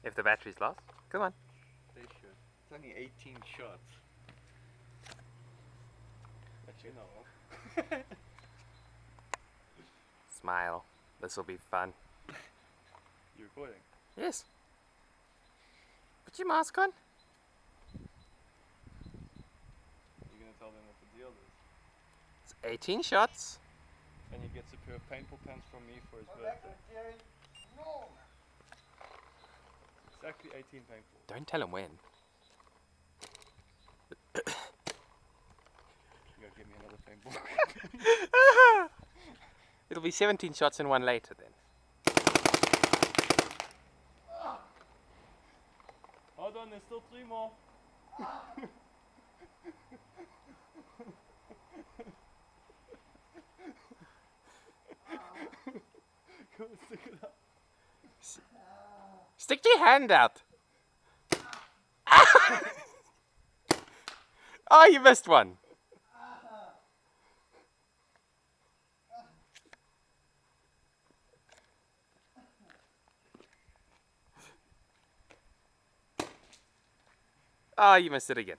If the battery's lost, come on. They should. It's only 18 shots. But you know. Smile. This will be fun. You recording? Yes. Put your mask on. You're gonna tell them what the deal is. It's 18 shots. And he gets a pair of paintball pens from me for his birthday. Exactly 18 paintball. Don't tell him when. You gotta give me another paintball. It'll be 17 shots and one later then. Hold on, there's still 3 more. Go and stick it up. Stick your hand out. Oh, you missed one. Oh, you missed it again.